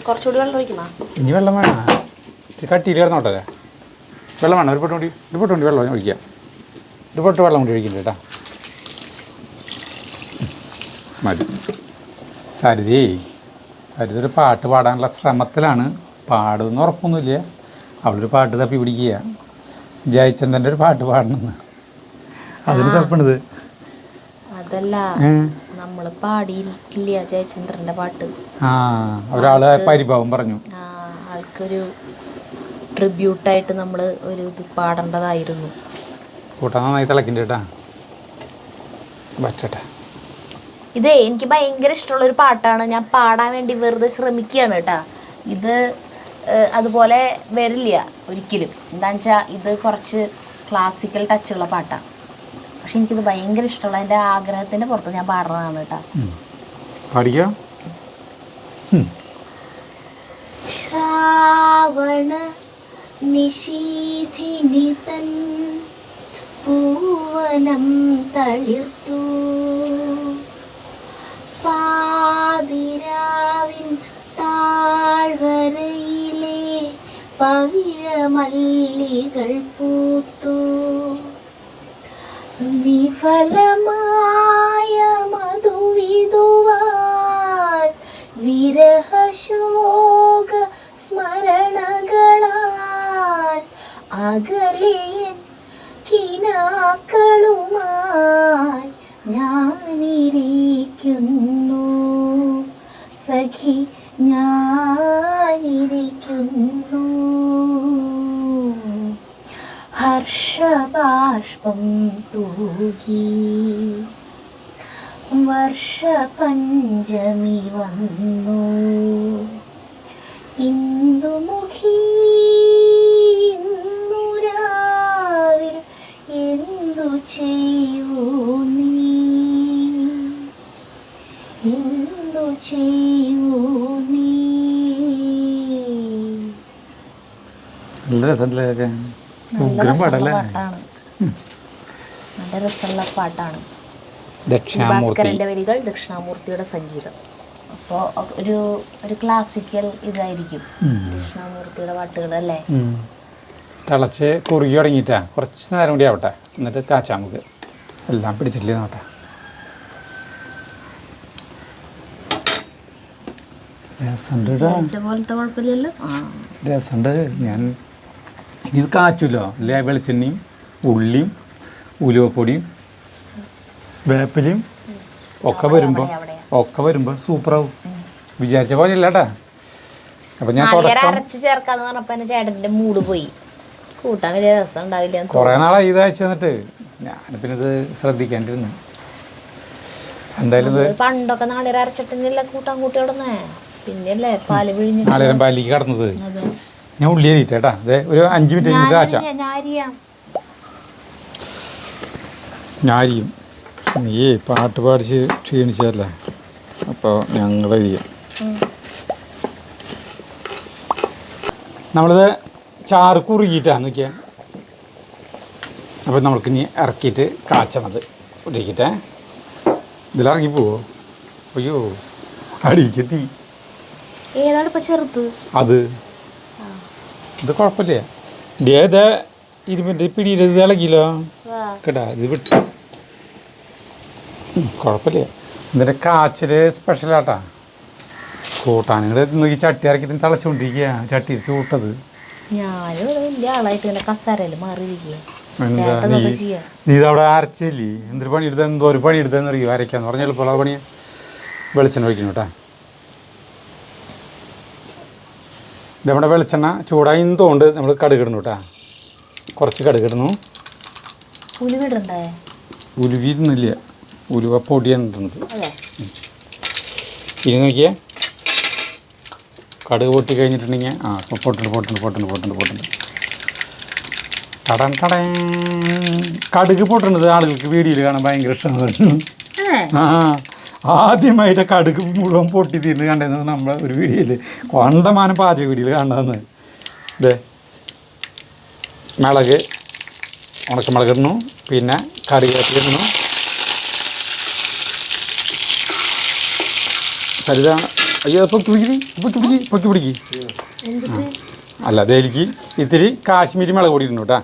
കുറച്ചുകൂടി വെള്ളം ഒഴിക്കണം. ഇനി വെള്ളം വേണം, ഇത്തിരി കട്ടിയിൽ കിടന്നോട്ടെ. വെള്ളം വേണം, ഒരു പൊട്ട് കൂടി വെള്ളം ഒഴിക്കാം. ഒരു പൊട്ട് വെള്ളം കൂടി ഒഴിക്കില്ല കേട്ടോ, മതി. സരിത ഒരു പാട്ട് പാടാനുള്ള ശ്രമത്തിലാണ്. പാടുമെന്ന് ഉറപ്പൊന്നുമില്ല. അവളൊരു പാട്ട് തപ്പി പിടിക്കുക. ജയചന്ദ്രൻ്റെ ഒരു പാട്ട് പാടണമെന്ന്, അതിന് തപ്പണത്. അതല്ല, നമ്മള് പാടിയിരിക്കില്ല ജയചന്ദ്രന്റെ പാട്ട്. ഒരാള് പരിഭവം പറഞ്ഞു. ആൾക്കൊരു ട്രിബ്യൂട്ടായിട്ട് നമ്മള് ഒരു ഇത് പാടേണ്ടതായിരുന്നു. കൂട്ടാൻ നന്നായി തിളക്കിൻ്റെ കേട്ടാ, പറ്റട്ടെ. ഇതേ എനിക്ക് ഭയങ്കര ഇഷ്ടമുള്ളൊരു പാട്ടാണ്. ഞാൻ പാടാൻ വേണ്ടി വെറുതെ ശ്രമിക്കുകയാണ് കേട്ടാ. ഇത് അതുപോലെ വരില്ല ഒരിക്കലും. എന്താണെന്ന് വെച്ചാൽ ഇത് കുറച്ച് ക്ലാസിക്കൽ ടച്ചുള്ള പാട്ടാണ്. പക്ഷെ എനിക്കിത് ഭയങ്കര ഇഷ്ടമുള്ള എൻ്റെ ആഗ്രഹത്തിൻ്റെ പുറത്ത് ഞാൻ പാടുന്നതാണ് കേട്ടോ. പാടിക്കോ. ശ്രാവണ നിശീഥിനി തൻ പൂവനം തളിർത്തു പാതിരാവിൻ താഴ്വരയിലെ പവിഴമല്ലികൾ പൂത്തു വിഫലമായ മധുവിധുവാൽ വിരഹശോക സ്മരണകളാൽ അകലെയൻ കിനാക്കളുമായി ഞാനിരിക്കുന്നു സഖി, ഞാനിരിക്കുന്നു. ഹർഷബാഷ്പം തൂകി വർഷപഞ്ചമി വന്നു ഇന്ദുമുഖി രാവിൽ എന്തു ചെയ്യൂ നീ, എന്തു ചെയ്യൂ നീ. നല്ല രസമുണ്ടല്ലേ, ഉഗ്രം പാടല്ലേ, നല്ല രസമുള്ള പാട്ടാണ്. ഭാസ്കരന്റെ വരികൾ, ദക്ഷിണാമൂർത്തിയുടെ സംഗീതം. അപ്പോൾ ഒരു ക്ലാസിക്കൽ ഇതായിരിക്കും ദക്ഷിണാമൂർത്തിയുടെ പാട്ടുകൾ അല്ലേ. തിളച്ച് കുറുകി തുടങ്ങിയിട്ടാ, കുറച്ച് നേരം കൂടി ആവട്ടെ, എന്നിട്ട് കാച്ചാൽ നമുക്ക്. എല്ലാം പിടിച്ചിട്ടില്ലേ നോട്ടെ. പോലത്തെ കുഴപ്പമില്ലല്ലോ, രസമുണ്ട്. ഞാൻ ഇത് കാച്ചുമല്ലോ അല്ലേ, വെളിച്ചെണ്ണയും ഉള്ളിയും ഉലുവപ്പൊടിയും വേപ്പിലയും ഒക്കെ വരുമ്പോൾ സൂപ്പറാവും. വിചാരിച്ച പോലെ ഇല്ലാട്ടാ. അപ്പം ഞാൻ അരച്ച് ചേർക്കാന്ന് പറഞ്ഞപ്പോൾ ചേട്ടൻ്റെ മൂഡ് പോയി. കൂട്ടാൻ വലിയ രസം ഉണ്ടാവില്ല. കുറേ നാളായി ഇത് അയച്ചു തന്നിട്ട്. ഞാൻ പിന്നെ ഇത് ശ്രദ്ധിക്കാണ്ടിരുന്നു. എന്തായാലും ഇത് പണ്ടൊക്കെ നാളികേരം അരച്ചിട്ടില്ല കൂട്ടാൻ കൂട്ടിയോടന്നേ, പിന്നെയല്ലേ പാല് പിഴിഞ്ഞ് നാളികേരം പാലിലേക്ക് കടന്നത്. ഞാൻ ഉള്ളി അരിയിട്ടേട്ടാ, അതെ ഒരു 5 മിനിറ്റ് നമുക്ക് കാച്ചാം. ഞാരിയും നീ പാട്ട് പാടിച്ച് ക്ഷീണിച്ചതല്ലേ, അപ്പോൾ ഞങ്ങൾ അരിയാം. നമ്മളിത് ചാറ് കുറുകിയിട്ടാണ് നോക്കിയാൽ. അപ്പോൾ നമ്മൾക്ക് ഇനി ഇറക്കിയിട്ട് കാച്ചണത് ഇരിക്കട്ടെ. ഇതിലിറങ്ങി പോവോ? അയ്യോ അടിക്കെത്തി. ഏതാണ് ഇപ്പം ചെറുത്? അത് ഇത് കുഴപ്പമില്ല. ഏതാ ഇരുമ്പിൻ്റെ പിടിയിൽ ഇത് ഇളകിയില്ലോ കേട്ടാ, ഇത് വിട്ടു. കുഴപ്പമില്ല. ഇതിൻ്റെ കാച്ചിൽ സ്പെഷ്യലാട്ടാ. കൂട്ടാനുകൾ നോക്കി ചട്ടി ഇറക്കിയിട്ട് തിളച്ചുകൊണ്ടിരിക്കുക. ചട്ടി ചൂട്ടത് ഞാനും വലിയ ആളായിട്ട് ഇങ്ങനെ കസാരയിൽ മാറിയിരിക്കുക. എന്താ നീ ഇതവിടെ അരച്ചില്ലേ? എന്തൊരു പണിയെടുത്താൽ എന്തോ ഒരു പണിയെടുത്താന്ന് അറിയോ? അരയ്ക്കാന്ന് പറഞ്ഞാൽ എളുപ്പമുള്ള പണിയാ. വെളിച്ചെണ്ണ ഒഴിക്കണം കേട്ടാ. ഇതവിടെ വെളിച്ചെണ്ണ ചൂടായി തോണ്ട് നമ്മൾ കടുകിടുന്നു കേട്ടാ. കുറച്ച് കടുകിടുന്നു. ഉലുവിടുന്നില്ല, ഉലുവ പൊടിയാണ് ഇടുന്നത്. ഇനി നോക്കിയേ, കടുക് പൊട്ടി കഴിഞ്ഞിട്ടുണ്ടെങ്കിൽ അപ്പോൾ പൊട്ടുണ്ട് തടൻ തടൻ. കടുക് പൊട്ടുന്നത് ആളുകൾക്ക് വീഡിയോയിൽ കാണാൻ ഭയങ്കര ഇഷ്ടമാണ്. ആദ്യമായിട്ട് കടുക് മുഴുവൻ പൊട്ടി തീർന്ന് കണ്ടിരുന്നത് നമ്മളെ ഒരു വീഡിയോയിൽ, കൊണ്ടമാനം പാചക വീഡിയോയിൽ കണ്ടതെന്ന്. ഇതേ മുളക്, ഉണക്കമുളക് ഇടുന്നു, പിന്നെ കറിവേപ്പില ഇടുന്നു. കരുതാ അയ്യോ പൊക്കി പിടിക്ക്. അല്ല അതേക്ക് ഇത്തിരി കാശ്മീരി മുളക് പൊടി ഇടുന്നു കേട്ടാ.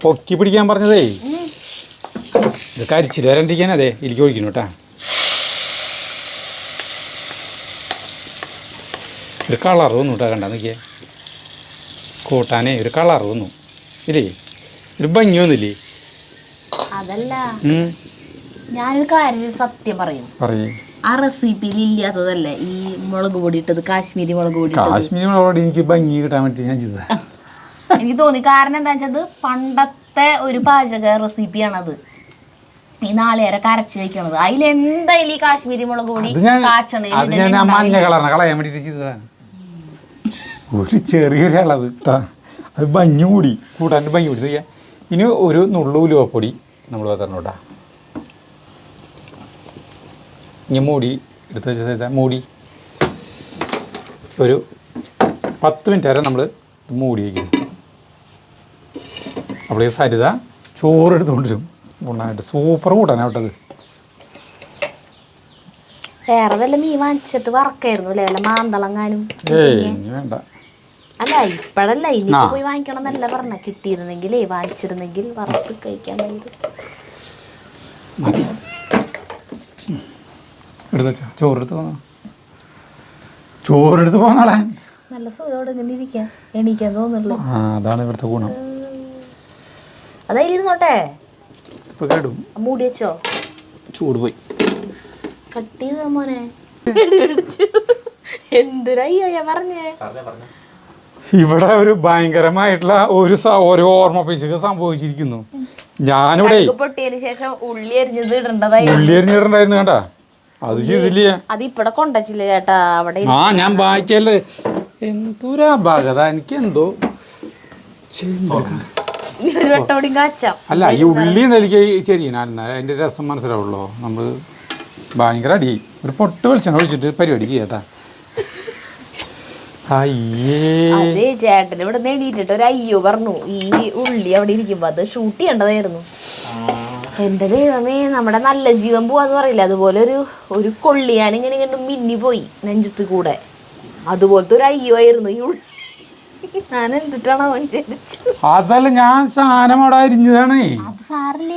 പൊക്കി പിടിക്കാൻ പറഞ്ഞതേ, ഇത് കരിച്ചിട്ട് വരണ്ടിരിക്കാൻ അതെ എനിക്ക് ഒഴിക്കുന്നു കേട്ടാ. ഒരു കളർ വന്നു കേട്ടോ, കണ്ടാ നോക്കിയേ. കൂട്ടാനേ ഒരു കളർ വന്നു ഇല്ലേ, ഒരു ഭംഗി വന്നില്ലേ? അതല്ല, ഞാനൊരു കാര്യം സത്യം പറയും. ആ റെസിപ്പിയിൽ ഇല്ലാത്തതല്ലേ ഈ മുളക് പൊടി ഇട്ടത്, കാശ്മീരി മുളക് പൊടി. കാശ്മീരി മുളക് പൊടി എനിക്ക് ഭംഗി കിട്ടാൻ വേണ്ടി ഞാൻ ചെയ്തത്. എനിക്ക് തോന്നി, കാരണം എന്താ വെച്ചാൽ പണ്ടത്തെ ഒരു പാചക റെസിപ്പിയാണത്. ഈ നാളികേരം അരച്ച് വെക്കണത്, അതിലെന്തായാലും ഈ കാശ്മീരി മുളക് പൊടി മഞ്ഞ കളറിനെ കളയാൻ വേണ്ടിട്ട് ചെയ്തതാണ്. ഒരു ചെറിയൊരു അളവ് കേട്ടാ, അത് ഭംഗി കൂടി കൂട്ടാൻ ഭംഗി കൂടി ചെയ്യാം. ഇനി ഒരു നുള്ളു ഉലുവപ്പൊടി നമ്മൾ തരണം കേട്ടാ. ഇനി മൂടി എടുത്ത് വെച്ച മൂടി ഒരു 10 മിനിറ്റ് വരെ നമ്മൾ മൂടി വയ്ക്കുന്നു. അപ്പോൾ ഈ സരിത ചോറെടുത്തുകൊണ്ടിരും. ഗുണമായിട്ട് സൂപ്പർ കൂട്ടാനാവട്ടത്. വേറെ വല്ല മീൻ വാങ്ങിച്ചിട്ട് വറക്കായിരുന്നു അല്ലേ, വല്ല മാന്തളങ്ങാനും. ഇനി വേണ്ട. അല്ല ഇപ്പഴല്ല, ഇനി പോയി വാങ്ങിക്കണം എന്നല്ല പറഞ്ഞ. കിട്ടിയിരുന്നെങ്കിലേ വാങ്ങിച്ചിരുന്നെങ്കിൽ വറുത്ത് കഴിക്കാൻ വേണ്ടി മതി. എടുത്ത് ചോറെടുത്ത് പോന്നാളെ നല്ല സുഖത്തോടെ ഇങ്ങനെ ഇരിക്കാൻ എണീക്കാൻ തോന്നുള്ളൂ. അതാണ് ഇവിടുത്തെ ഗുണം. അതായിരുന്നോട്ടെ, ഇപ്പൊ കേടും. മൂടി വെച്ചോ, ചൂട് പോയി. കട്ട് ചെയ്തോ മോനെ. എന്തിനായ്യോ ഞാൻ പറഞ്ഞേ. ഇവിടെ ഒരു ഭയങ്കരമായിട്ടുള്ള ഒരു ഓർമ്മ പൈസക്ക് സംഭവിച്ചിരിക്കുന്നു. ഞാനിവിടെ പൊട്ടിയതിന് ശേഷം ഉള്ളി അരിഞ്ഞിടണ്ടായിരുന്നു കേട്ടാ, അത് ചെയ്തില്ലേ? അത് ഇപ്പടെ കൊണ്ടുവച്ചില്ല ചേട്ടാ അവിടെ. ഞാൻ വായിക്കല്ലേ, എന്തൊരാ ഭാഗത എനിക്ക് എന്തോ അല്ല. ഈ ഉള്ളി എനിക്ക് ശരിയാണ്, അതിന്റെ രസം മനസ്സിലാവുള്ളൂ. നമ്മൾ ഭയങ്കര അടി ഒരു പൊട്ട് വെളിച്ചെണ്ണ ഒഴിച്ചിട്ട് പരിപാടി ചെയ്യാട്ടാ. അതേ ചേട്ടന് ഇവിടെ നേടിയിട്ടിട്ട് ഒരു അയ്യോ പറഞ്ഞു, ഈ ഉള്ളി അവിടെ ഇരിക്കുമ്പോ അത് ഷൂട്ട് ചെയ്യേണ്ടതായിരുന്നു. എന്റെ ദൈവമേ, നമ്മുടെ നല്ല ജീവൻ പോവാന്ന് പറയില്ല, അതുപോലെ ഒരു കൊള്ളിയാൻ ഇങ്ങനെ ഇങ്ങനെ മിന്നി പോയി നെഞ്ചത്ത് കൂടെ. അതുപോലത്തെ ഒരു അയ്യോ ആയിരുന്നു ഈ ഉള്ളി. ഞാൻ എന്തിട്ടാണോ അതല്ല, ഞാൻ സാധനം അവിടെ അരിഞ്ഞതാണേ. അത് സാറില്ല,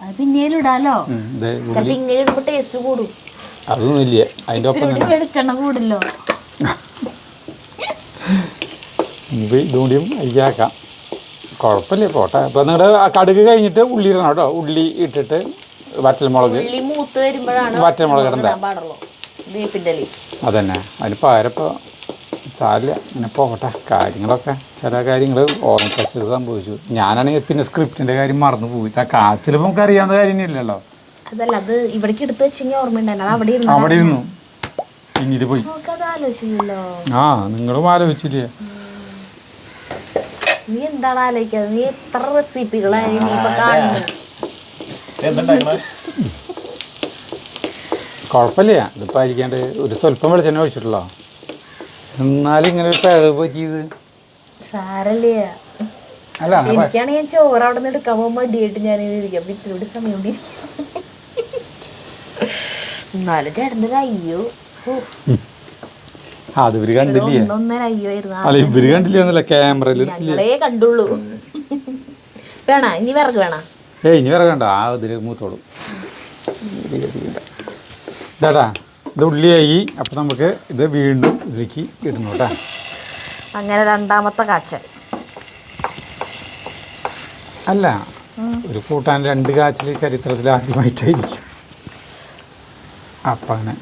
അത് പിന്നേലും ഇടാലോ. ചിലപ്പോ ഇങ്ങനെ ഇടുമ്പോ ടേസ്റ്റ് കൂടും. അതൊന്നുമില്ല, അതിന്റെ ഒപ്പം വെളിച്ചെണ്ണ കൂടില്ലോ. ഇതുകൂടിയും അരിയാക്കാം, കുഴപ്പമില്ല, പോട്ടെ. അപ്പം നിങ്ങളുടെ കടുക് കഴിഞ്ഞിട്ട് ഉള്ളി ഇടണം കേട്ടോ. ഉള്ളി ഇട്ടിട്ട് വറ്റൽമുളക് മൂത്ത് വരുമ്പോഴാണ് വറ്റൽമുളക് ഇടണ്ട. അതന്നെ, അതിന് പകരപ്പോൾ സാരില്ല, ഇങ്ങനെ പോകട്ടെ. കാര്യങ്ങളൊക്കെ ചില കാര്യങ്ങൾ ഓർമ്മ സംഭവിച്ചു. ഞാനാണെങ്കിൽ പിന്നെ സ്ക്രിപ്റ്റിൻ്റെ കാര്യം മറന്നു പോയി. ചിലപ്പോൾ നമുക്ക് അറിയാവുന്ന കാര്യം ഇല്ലല്ലോ. അതല്ല, അത് ഇവിടേക്ക് എടുത്ത് വെച്ചെങ്കിൽ ഓർമ്മയുണ്ടായിരുന്നു. അത് അവിടെ ഇരുന്നു പിന്നീട് പോയി. ആലോചിച്ചില്ലല്ലോ. ആ, നിങ്ങളും ആലോചിച്ചില്ലേ? നീ എന്താണ് ആലോചിക്കാതെ? നീ എത്ര റെസിപ്പികളായിരുന്നു ഇപ്പൊ കാണുന്നത്? കുഴപ്പമില്ല, ഇതിപ്പോൾ അരിക്കാണ്ട് ഒരു സ്വല്പം വെളിച്ചെണ്ണ ഒഴിച്ചിട്ടുള്ളോ. എന്നാലും ഇങ്ങനെ ഒരു പിഴവ് പറ്റിയത് സാരല്ലേ. അല്ല. എനിക്കാണെങ്കിൽ ഞാൻ ചോറ് അവിടെ നിന്ന് എടുക്കാൻ പോകുമ്പോൾ മടിയായിട്ട് ഞാൻ ഇരിക്കാം. ഇത്തിരി സമയം കൂടി എന്നാലും ചേട്ടൻ്റെ അയ്യോ അത് ഇവര് കണ്ടില്ലേ? ഒന്നൊന്നര അയ്യോ ആയിരുന്നു. അല്ല, ഇവര് കണ്ടില്ലേ? ക്യാമറയിൽ ഞങ്ങളേ കണ്ടുള്ളൂ. വേണ ഇനി വിറക് വേണ? ഇനി വിറകണ്ട, ആ ഇതില് മൂത്തോളൂ. ഇതാട്ടാ, ഇത് ഉള്ളിയായി. അപ്പം നമുക്ക് ഇത് വീണ്ടും ഇതിലേക്ക് ഇടുന്നു കേട്ടാ. അങ്ങനെ രണ്ടാമത്തെ കാച്ചൽ. അല്ല, ഒരു കൂട്ടാൻ 2 കാച്ചിൽ ചരിത്രത്തിൽ ആദ്യമായിട്ടായിരിക്കും. അപ്പം അങ്ങനെ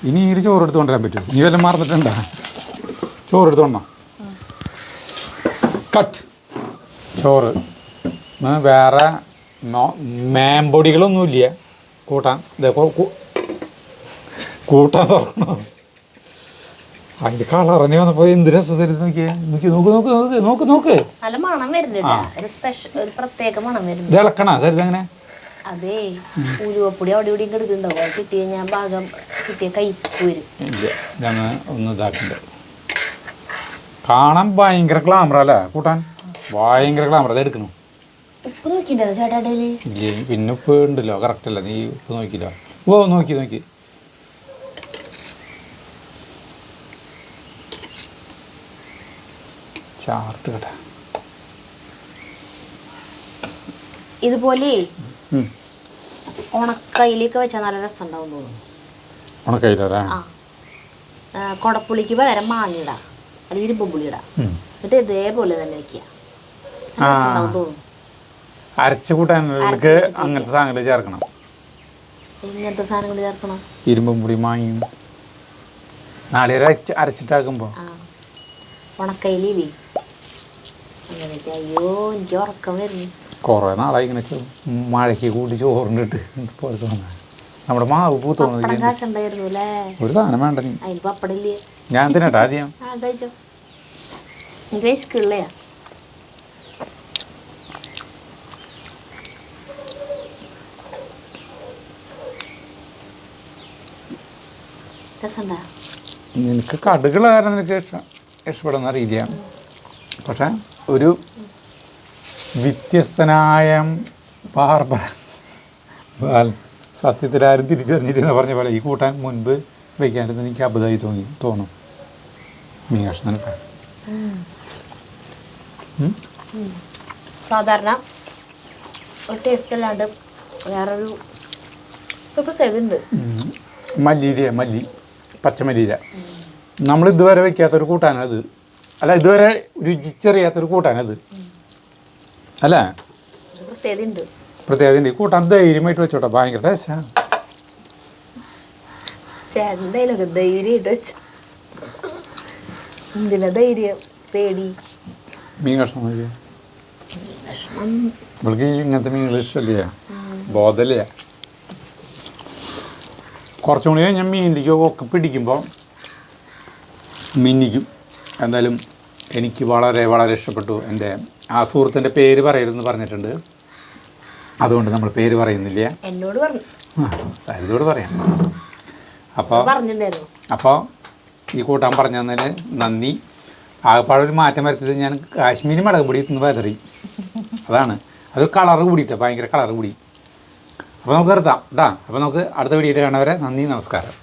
ഇനി ഈ ചോറ് എടുത്ത് കൊണ്ടുവരാൻ പറ്റുമോ? നീ വല്ലതും മറന്നിട്ടുണ്ടോ? ചോറ് എടുത്തോണ്ടോ? കട്ട് ചോറ്. വേറെ മേമ്പൊടികളൊന്നുമില്ല കൂട്ടാൻ. കൂട്ടാൻ തുറക്കണോ? അതിൻ്റെ കളറന്നെ വന്നപ്പോൾ എന്ത് രസം. നോക്കിയേ, നോക്ക്. നല്ല മണം വരുന്നുണ്ട്. ഒരു സ്പെഷ്യൽ, ഒരു പ്രത്യേക മണം വരുന്നുണ്ട്. ഇത് ഇളക്കണ സരിത അങ്ങനെ? അതേ, ഉലുവപ്പൊടി അവിടെ ഇവിടെയും കിടക്കുന്നുണ്ടോ? കിട്ടിയ ഞാൻ ഭാഗം കിട്ടിയ കയ്പ്പ് വരും. ഇല്ല, ഞങ്ങൾ ഒന്ന് ഇതാക്കണ്ട. കാണാൻ ഭയങ്കര ഗ്ലാമറല്ലേ കൂട്ടാൻ? ഭയങ്കര ഗ്ലാമർ. അത് എടുക്കണം. ഉപ്പ് നോക്കിണ്ടോ ചേട്ടാടേല്? ഇല്ലേ, പിന്നെ ഉപ്പ് ഉണ്ടല്ലോ. കറക്റ്റ് അല്ല. നീ ഉപ്പ് നോക്കിയില്ല? നോക്കി ചാർട്ട് കേട്ടാ. ഇതുപോലെ ഉണക്കയിലേക്ക് വെച്ചാൽ നല്ല രസം ഉണ്ടാവും തോന്നുന്നു. ഉണക്കയില്ലേ? ആ, കൊടപ്പുളിക്ക് പകരം മാങ്ങിടാ, അല്ലെങ്കിൽ ഇരുമ്പുള്ളി ഇടാം. എന്നിട്ട് ഇതേപോലെ തന്നെ വെക്കുക. തോന്നുന്നു. അരച്ച കൂട്ടാനുള്ളവർക്ക് അങ്ങനത്തെ സാധനങ്ങൾ ചേർക്കണം. ഇങ്ങനത്തെ സാധനങ്ങൾ ചേർക്കണം. ഇരുമ്പും പൊടി മാങ്ങിയും നാളികേരം അരച്ചിട്ടാക്കുമ്പോൾ ഉണക്കയിലേ അങ്ങനെയൊക്കെ. അയ്യോ, എനിക്ക് ഉറക്കം വരുന്നു. കുറേ നാളായി ഇങ്ങനെ മഴയ്ക്ക് കൂടി ചോറിനിട്ട് പോലെ തോന്നുന്നത്. നമ്മുടെ മാവ് കാശുണ്ടായിരുന്നു അല്ലേ? ഒരു സാധനം വേണ്ട. നീ അതിന് പപ്പടില്ലേ? ഞാൻ തിന്നട്ടാ ആദ്യം. കഴിച്ചോ. ഇംഗ്ലീഷ് രസമുണ്ടാ? നിനക്ക് കടുകുള്ള കാരണം നിനക്ക് ഇഷ്ടപ്പെടുന്ന അറിയില്ല. പക്ഷെ ഒരു വ്യത്യസ്തനായ സത്യത്തിൽ ആരും തിരിച്ചറിഞ്ഞിരുന്ന പറഞ്ഞ പോലെ ഈ കൂട്ടാൻ മുൻപ് വയ്ക്കാണ്ടിരുന്ന എനിക്ക് അബദ്ധമായി തോന്നും. മീൻ കഷ്ണം സാധാരണ ഒരു ടേസ്റ്റ് അല്ലാണ്ട് വേറൊരു പ്രത്യേകതയുണ്ട്. മല്ലി പച്ചമല്ലിയില നമ്മൾ ഇതുവരെ വയ്ക്കാത്തൊരു കൂട്ടാനത്. അല്ല, ഇതുവരെ രുചിച്ചറിയാത്തൊരു കൂട്ടാനത് അല്ല. പ്രത്യേകത ഈ കൂട്ടാൻ ധൈര്യമായിട്ട് വെച്ചോട്ടെ. ഭയങ്കര ടേസ്റ്റാണ്. ചേട്ടൻ്റെ ധൈര്യമായിട്ട് വെച്ചു. എന്തിനാ ധൈര്യം? പേടി. മീൻ കഷ്ണം ഇവൾക്ക് ഇങ്ങനത്തെ മീനുകൾ ഇഷ്ടമല്ലേ? ബോധല്ലേ? കുറച്ചും കൂടി ഞാൻ മീനിലേക്ക് ഒക്കെ പിടിക്കുമ്പോൾ മിന്നിക്കും. എന്തായാലും എനിക്ക് വളരെ വളരെ ഇഷ്ടപ്പെട്ടു. എൻ്റെ ആ സുഹൃത്തിൻ്റെ പേര് പറയരുതെന്ന് പറഞ്ഞിട്ടുണ്ട്. അതുകൊണ്ട് നമ്മൾ പേര് പറയുന്നില്ല. എന്നോട് പറഞ്ഞു. സരിതയോട് പറയാം. അപ്പോൾ ഈ കൂട്ടാൻ പറഞ്ഞു തന്നതിന് നന്ദി. ആകെപ്പാടൊരു മാറ്റം വരുത്തിയത് ഞാൻ കാശ്മീരി മുളക് പൊടി തിന്ന് പതറി. അതാണ്. അതൊരു കളറ് കൂടിയിട്ടാണ്, ഭയങ്കര കളറ് കൂടി. അപ്പോൾ നമുക്ക് നിർത്താം കേട്ടോ. അപ്പോൾ നമുക്ക് അടുത്ത വീഡിയോയിൽ കാണുന്നവരെ നന്ദി, നമസ്കാരം.